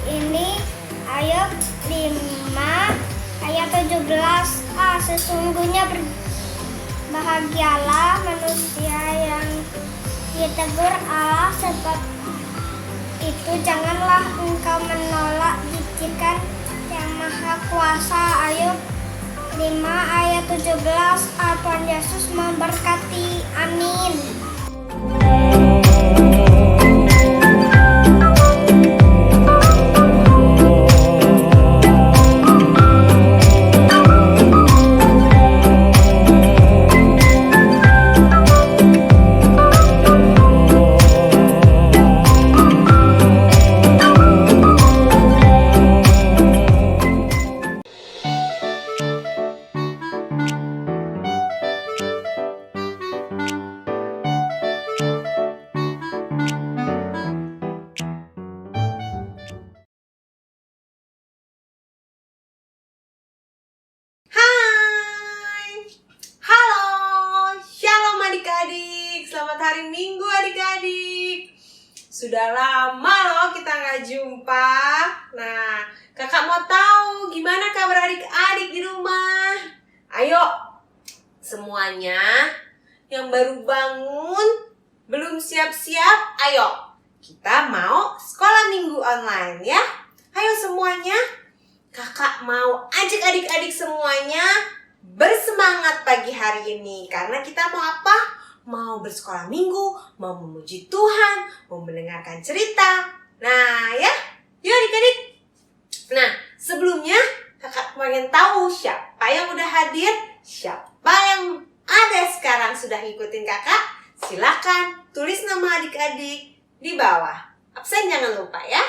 ini Ayub 5 ayat 17a. Sesungguhnya berbahagialah manusia yang ditegur Allah, sebab itu janganlah engkau menolak didikan yang maha kuasa. Ayub 5 ayat 17a. Tuhan Yesus memberkati. Amin. Selamat hari Minggu adik-adik. Sudah lama loh kita nggak jumpa. Nah, kakak mau tahu gimana kabar adik-adik di rumah. Ayo, semuanya yang baru bangun, belum siap-siap, ayo. Kita mau sekolah minggu online ya. Ayo semuanya, kakak mau ajak adik-adik semuanya bersemangat pagi hari ini. Karena kita mau apa? Mau bersekolah minggu, mau memuji Tuhan, mau mendengarkan cerita. Nah ya, yuk adik-adik. Nah, sebelumnya kakak pengen tahu siapa yang udah hadir, siapa yang ada sekarang sudah ngikutin kakak. Silakan tulis nama adik-adik di bawah. Absen jangan lupa ya.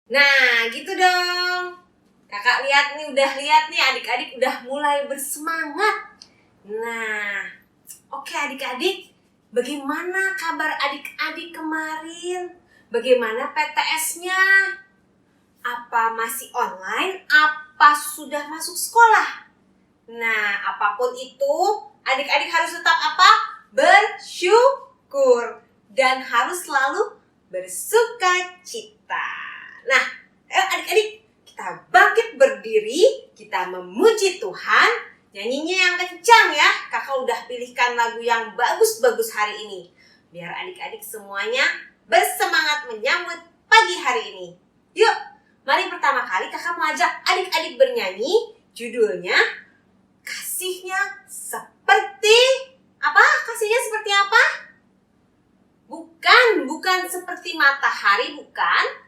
Nah, gitu dong. Kakak udah lihat nih adik-adik udah mulai bersemangat. Nah, oke adik-adik, bagaimana kabar adik-adik kemarin? Bagaimana PTS-nya? Apa masih online? Apa sudah masuk sekolah? Nah, apapun itu, adik-adik harus tetap apa? Bersyukur. Dan harus selalu bersukacita. Nah, adik-adik, kita bangkit berdiri, kita memuji Tuhan. Nyanyinya yang kencang ya. Kakak udah pilihkan lagu yang bagus-bagus hari ini. Biar adik-adik semuanya bersemangat menyambut pagi hari ini. Yuk, mari pertama kali kakak mau ajak adik-adik bernyanyi. Judulnya, Kasihnya Seperti apa? Kasihnya seperti apa? Bukan seperti matahari, bukan.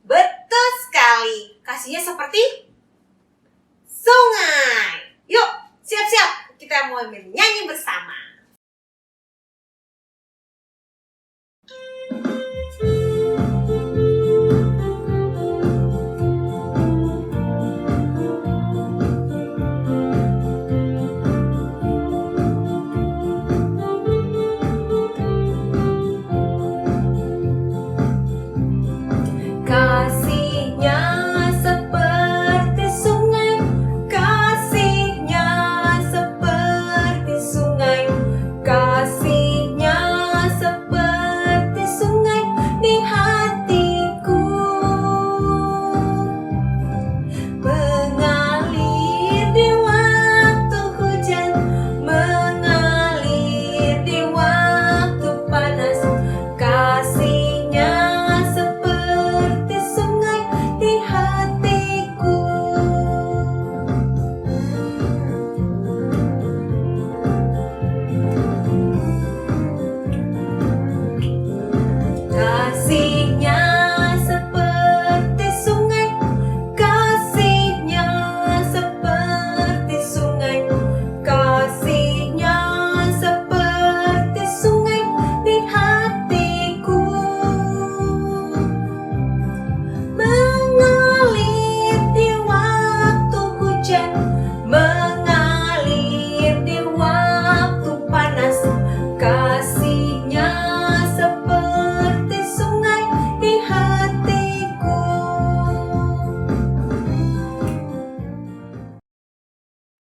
Betul sekali, kasihnya seperti sungai. Yuk, siap-siap, kita mau menyanyi bersama. Kasihnya seperti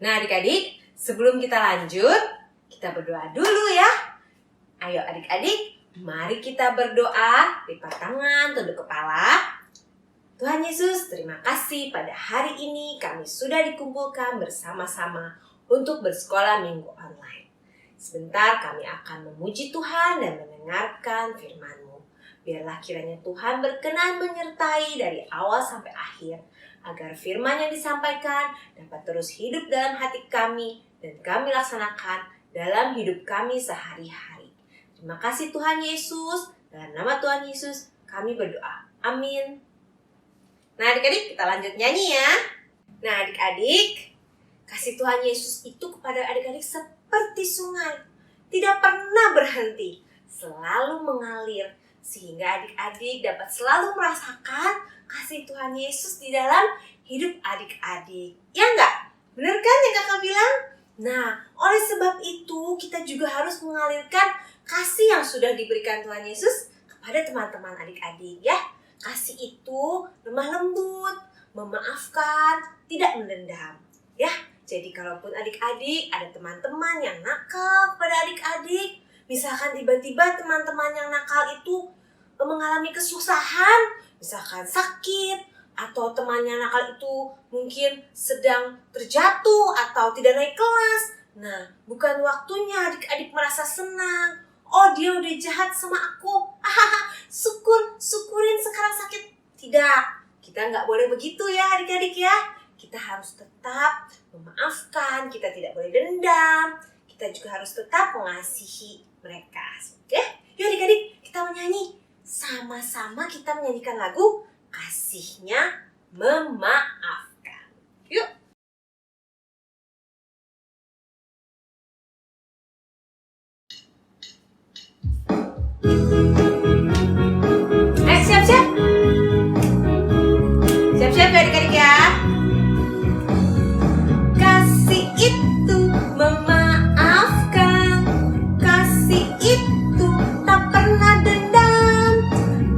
Nah adik-adik, sebelum kita lanjut, kita berdoa dulu ya. Ayo adik-adik, mari kita berdoa, lipat tangan, tunduk kepala. Tuhan Yesus, terima kasih pada hari ini kami sudah dikumpulkan bersama-sama untuk bersekolah minggu online. Sebentar kami akan memuji Tuhan dan mendengarkan firman-Mu. Biarlah kiranya Tuhan berkenan menyertai dari awal sampai akhir, agar firman yang disampaikan dapat terus hidup dalam hati kami dan kami laksanakan dalam hidup kami sehari-hari. Terima kasih Tuhan Yesus, dalam nama Tuhan Yesus kami berdoa. Amin. Nah adik-adik, kita lanjut nyanyi ya. Nah adik-adik, kasih Tuhan Yesus itu kepada adik-adik seperti sungai, tidak pernah berhenti, selalu mengalir, sehingga adik-adik dapat selalu merasakan kasih Tuhan Yesus di dalam hidup adik-adik. Ya enggak? Benar kan yang kakak bilang? Nah, oleh sebab itu kita juga harus mengalirkan kasih yang sudah diberikan Tuhan Yesus kepada teman-teman adik-adik ya. Kasih itu lemah lembut, memaafkan, tidak mendendam. Ya, jadi kalaupun adik-adik ada teman-teman yang nakal kepada adik-adik, misalkan tiba-tiba teman-teman yang nakal itu mengalami kesusahan, misalkan sakit, atau temannya nakal itu mungkin sedang terjatuh atau tidak naik kelas. Nah, bukan waktunya adik-adik merasa senang. Oh, dia udah jahat sama aku. Syukurin sekarang sakit. Tidak, kita nggak boleh begitu ya adik-adik ya. Kita harus tetap memaafkan, kita tidak boleh dendam. Kita juga harus tetap mengasihi mereka. Oke? Yuk adik-adik, kita menyanyi. Sama-sama kita menyanyikan lagu Kasihnya Memaafkan. Yuk. Siap-siap. Siap-siap ya adik-adik ya. Kasih itu memaafkan. Kasih itu tak pernah dendam.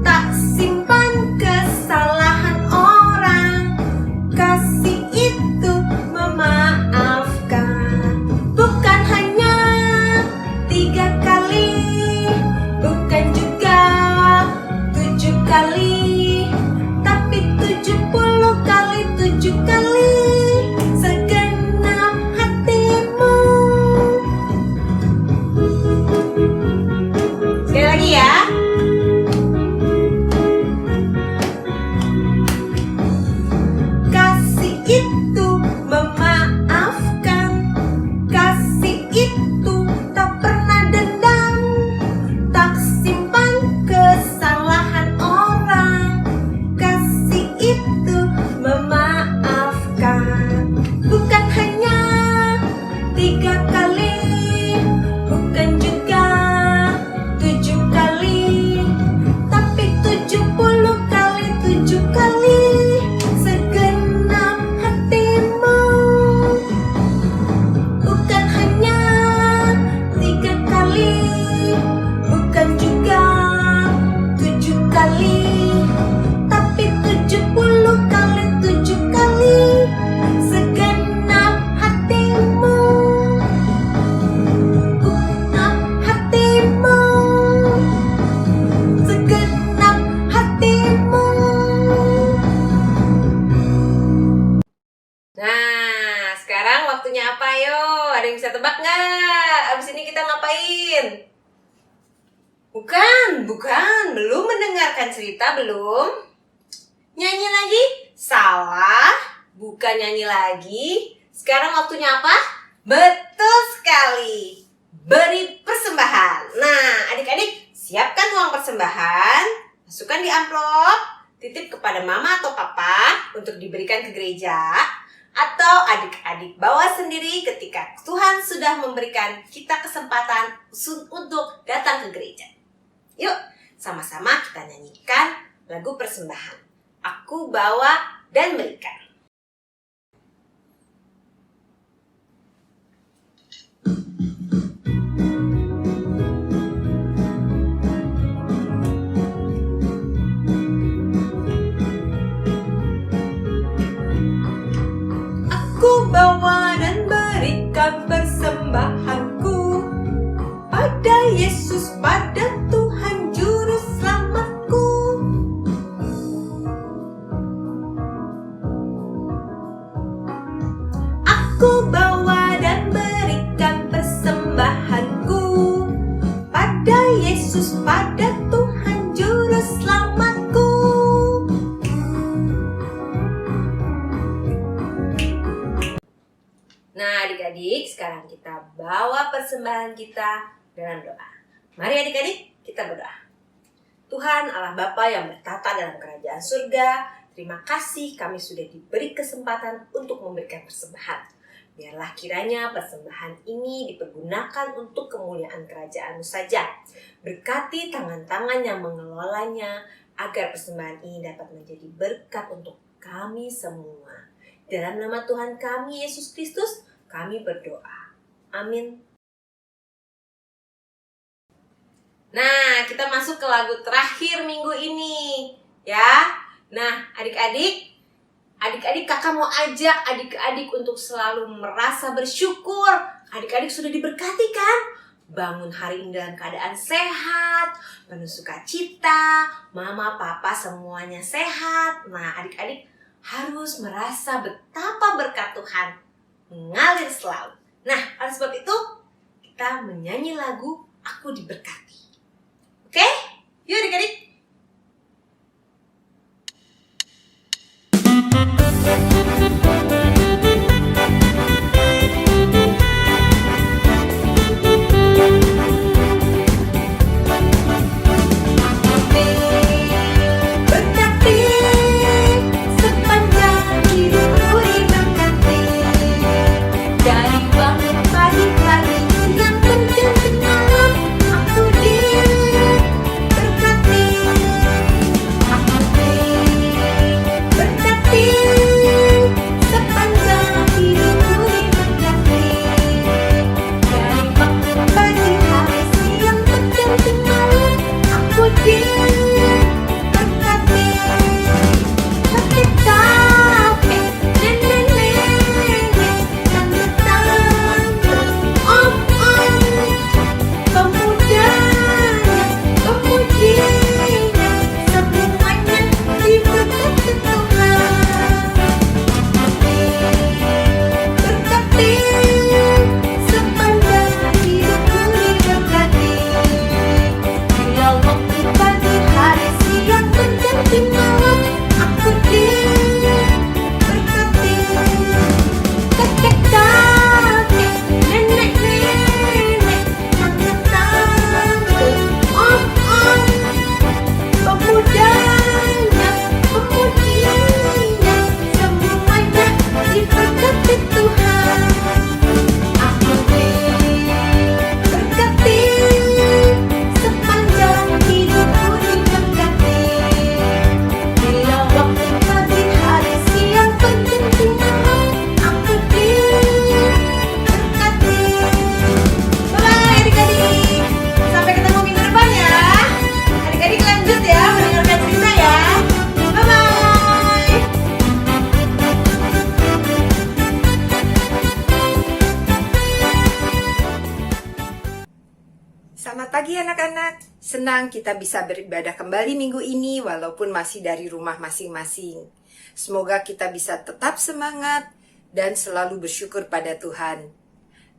Tak simpan kesalahan orang. Kasih itu memaafkan. Bukan hanya 3 kali, bukan juga 7 kali, tapi 70 kali 7 kali segenap hatimu. Sekali lagi ya. Kasih itu memaafkan. Kasih itu tak pernah dendam. Tak simpan kesalahan orang. Kasih itu memaafkan. Bukan hanya 3 kali, bukan juga 7 kali, tapi 70 kali 7 kali segenap hatimu. Bukan hanya 3 kali, bukan juga 7 kali, tapi 70 kali 7 kali segenap hatimu. Segenap hatimu. Segenap hatimu. Nah, sekarang waktunya apa yo? Ada yang bisa tebak nggak? Abis ini kita ngapain? Bukan, belum mendengarkan cerita, belum? Nyanyi lagi? Salah, bukan nyanyi lagi. Sekarang waktunya apa? Betul sekali, beri persembahan. Nah, adik-adik, siapkan uang persembahan, masukkan di amplop, titip kepada mama atau papa untuk diberikan ke gereja, atau adik-adik bawa sendiri ketika Tuhan sudah memberikan kita kesempatan untuk datang ke gereja. Yuk, sama-sama kita nyanyikan lagu persembahan. Aku bawa dan berikan. Aku bawa dan adik-adik, sekarang kita bawa persembahan kita dengan doa. Mari adik-adik, kita berdoa. Tuhan Allah Bapa yang bertata dalam kerajaan surga, terima kasih kami sudah diberi kesempatan untuk memberikan persembahan. Biarlah kiranya persembahan ini dipergunakan untuk kemuliaan kerajaan-Mu saja. Berkati tangan-tangan yang mengelolanya, agar persembahan ini dapat menjadi berkat untuk kami semua. Dalam nama Tuhan kami, Yesus Kristus, kami berdoa. Amin. Nah, kita masuk ke lagu terakhir minggu ini, ya. Nah, adik-adik kakak mau ajak adik-adik untuk selalu merasa bersyukur. Adik-adik sudah diberkati kan? Bangun hari ini dalam keadaan sehat, penuh sukacita, mama, papa semuanya sehat. Nah, adik-adik harus merasa betapa berkat Tuhan mengalir selalu. Nah, oleh sebab itu, kita menyanyi lagu Aku Diberkati. Oke? Yuk adik-adik. Selamat pagi anak-anak, senang kita bisa beribadah kembali minggu ini walaupun masih dari rumah masing-masing. Semoga kita bisa tetap semangat dan selalu bersyukur pada Tuhan.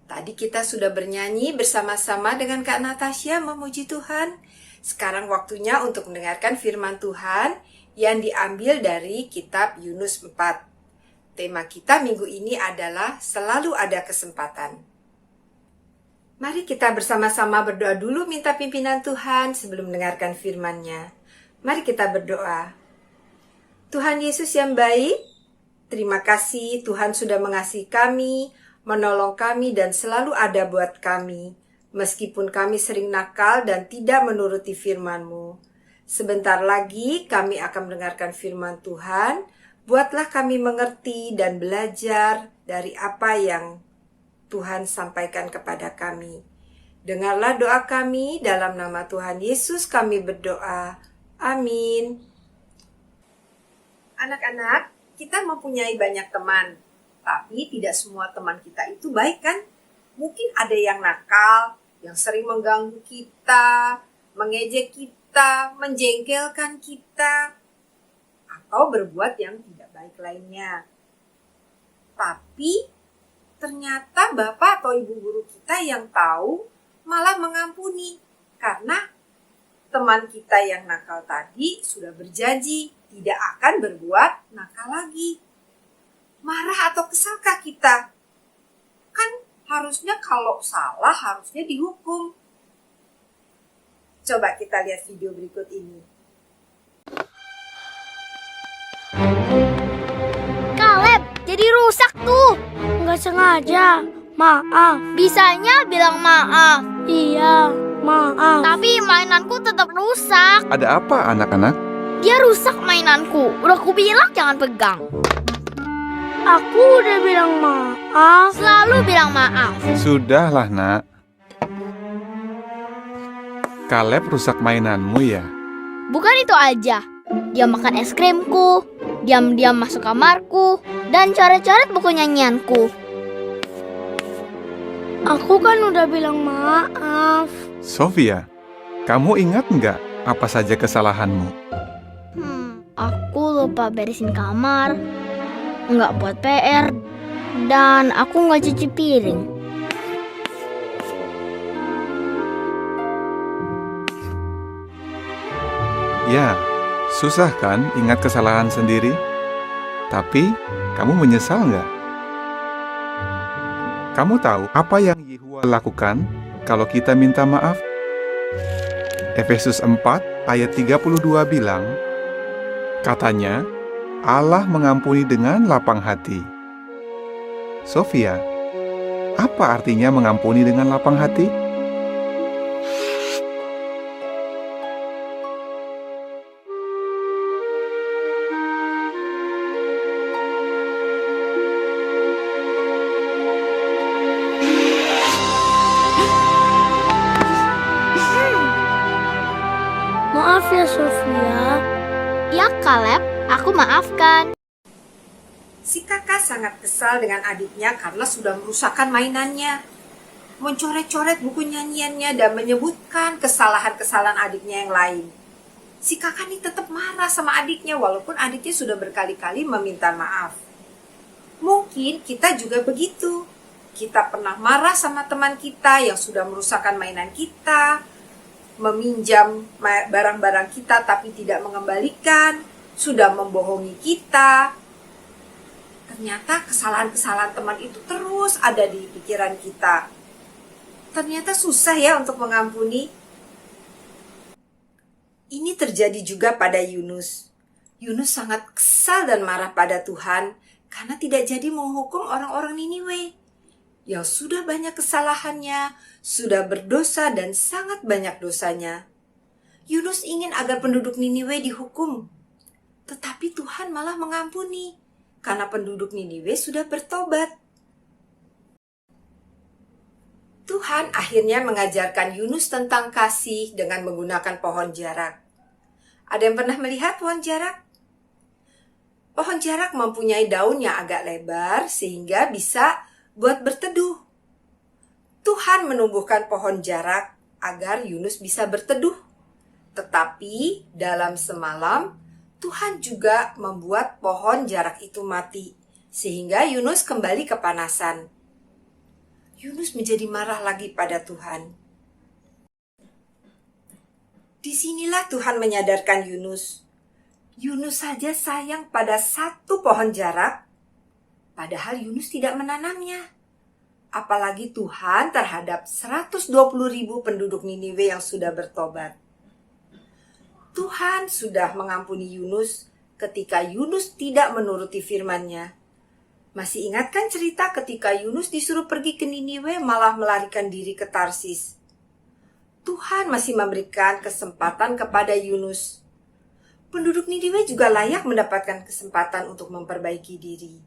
Tadi kita sudah bernyanyi bersama-sama dengan Kak Natasha memuji Tuhan. Sekarang waktunya untuk mendengarkan firman Tuhan yang diambil dari kitab Yunus 4. Tema kita minggu ini adalah selalu ada kesempatan. Mari kita bersama-sama berdoa dulu minta pimpinan Tuhan sebelum mendengarkan firman-Nya. Mari kita berdoa. Tuhan Yesus yang baik, terima kasih Tuhan sudah mengasihi kami, menolong kami dan selalu ada buat kami. Meskipun kami sering nakal dan tidak menuruti firman-Mu. Sebentar lagi kami akan mendengarkan firman Tuhan. Buatlah kami mengerti dan belajar dari apa yang Tuhan sampaikan kepada kami. Dengarlah doa kami, dalam nama Tuhan Yesus kami berdoa. Amin. Anak-anak, kita mempunyai banyak teman, tapi tidak semua teman kita itu baik kan? Mungkin ada yang nakal, yang sering mengganggu kita, mengejek kita, menjengkelkan kita, atau berbuat yang tidak baik lainnya. Tapi ternyata bapak atau ibu guru kita yang tahu malah mengampuni karena teman kita yang nakal tadi sudah berjanji tidak akan berbuat nakal lagi. Marah atau kesalkah kita? Kan Harusnya kalau salah, harusnya dihukum. Coba kita lihat video berikut ini. Kaleb, jadi rusak tuh. Nggak sengaja. Maaf. Bisanya bilang maaf. Iya, maaf. Tapi mainanku tetap rusak. Ada apa anak-anak? Dia rusak mainanku. Udah ku bilang jangan pegang. Aku udah bilang maaf. Selalu bilang maaf. Sudahlah nak. Kaleb rusak mainanmu ya? Bukan itu aja. Dia makan es krimku. Diam-diam masuk kamarku. Dan coret-coret buku nyanyianku. Aku kan udah bilang maaf. Sofia, kamu ingat nggak apa saja kesalahanmu? Aku lupa beresin kamar. Nggak buat PR. Dan aku nggak cuci piring. Ya, susah kan ingat kesalahan sendiri? Tapi, kamu menyesal nggak? Kamu tahu apa yang Yehua lakukan kalau kita minta maaf? Efesus 4 ayat 32 bilang, katanya, Allah mengampuni dengan lapang hati. Sofia, apa artinya mengampuni dengan lapang hati? Maaf ya, Sofia. Ya Kaleb, aku maafkan. Si kakak sangat kesal dengan adiknya karena sudah merusakkan mainannya, mencoret-coret buku nyanyiannya dan menyebutkan kesalahan-kesalahan adiknya yang lain. Si kakak ini tetap marah sama adiknya walaupun adiknya sudah berkali-kali meminta maaf. Mungkin kita juga begitu. Kita pernah marah sama teman kita yang sudah merusakkan mainan kita, meminjam barang-barang kita tapi tidak mengembalikan, sudah membohongi kita. Ternyata kesalahan-kesalahan teman itu terus ada di pikiran kita. Ternyata susah ya untuk mengampuni. Ini terjadi juga pada Yunus. Yunus sangat kesal dan marah pada Tuhan karena tidak jadi menghukum orang-orang Niniwe yang sudah banyak kesalahannya, sudah berdosa dan sangat banyak dosanya. Yunus ingin agar penduduk Niniwe dihukum, tetapi Tuhan malah mengampuni karena penduduk Niniwe sudah bertobat. Tuhan akhirnya mengajarkan Yunus tentang kasih dengan menggunakan pohon jarak. Ada yang pernah melihat pohon jarak? Pohon jarak mempunyai daun yang agak lebar sehingga bisa buat berteduh. Tuhan menumbuhkan pohon jarak agar Yunus bisa berteduh. Tetapi dalam semalam, Tuhan juga membuat pohon jarak itu mati, sehingga Yunus kembali kepanasan. Yunus menjadi marah lagi pada Tuhan. Disinilah Tuhan menyadarkan Yunus. Yunus saja sayang pada satu pohon jarak, padahal Yunus tidak menanamnya. Apalagi Tuhan terhadap 120.000 penduduk Niniwe yang sudah bertobat. Tuhan sudah mengampuni Yunus ketika Yunus tidak menuruti firman-Nya. Masih ingatkan cerita ketika Yunus disuruh pergi ke Niniwe malah melarikan diri ke Tarsis? Tuhan masih memberikan kesempatan kepada Yunus. Penduduk Niniwe juga layak mendapatkan kesempatan untuk memperbaiki diri.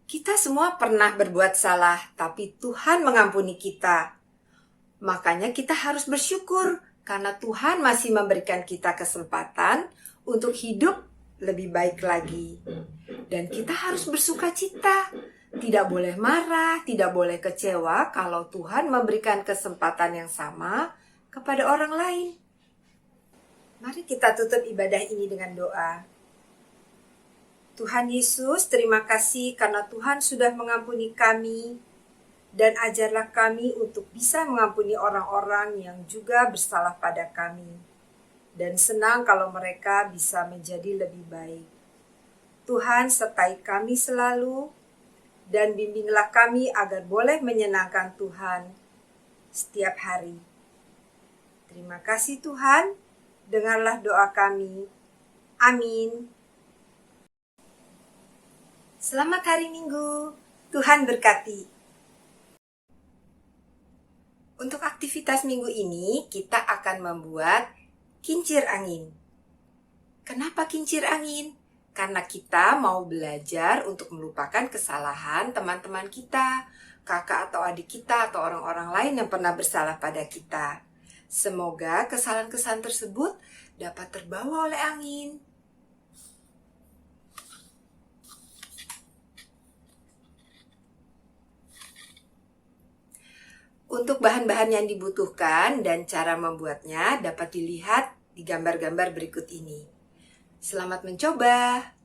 Kita semua pernah berbuat salah, tapi Tuhan mengampuni kita. Makanya kita harus bersyukur karena Tuhan masih memberikan kita kesempatan untuk hidup lebih baik lagi. Dan kita harus bersuka cita. Tidak boleh marah, tidak boleh kecewa kalau Tuhan memberikan kesempatan yang sama kepada orang lain. Mari kita tutup ibadah ini dengan doa. Tuhan Yesus, terima kasih karena Tuhan sudah mengampuni kami dan ajarlah kami untuk bisa mengampuni orang-orang yang juga bersalah pada kami. Dan senang kalau mereka bisa menjadi lebih baik. Tuhan sertai kami selalu dan bimbinglah kami agar boleh menyenangkan Tuhan setiap hari. Terima kasih Tuhan, dengarlah doa kami. Amin. Selamat hari Minggu, Tuhan berkati. Untuk aktivitas minggu ini, kita akan membuat kincir angin. Kenapa kincir angin? Karena kita mau belajar untuk melupakan kesalahan teman-teman kita, kakak atau adik kita, atau orang-orang lain yang pernah bersalah pada kita. Semoga kesalahan-kesalahan tersebut dapat terbawa oleh angin. Untuk bahan-bahan yang dibutuhkan dan cara membuatnya dapat dilihat di gambar-gambar berikut ini. Selamat mencoba!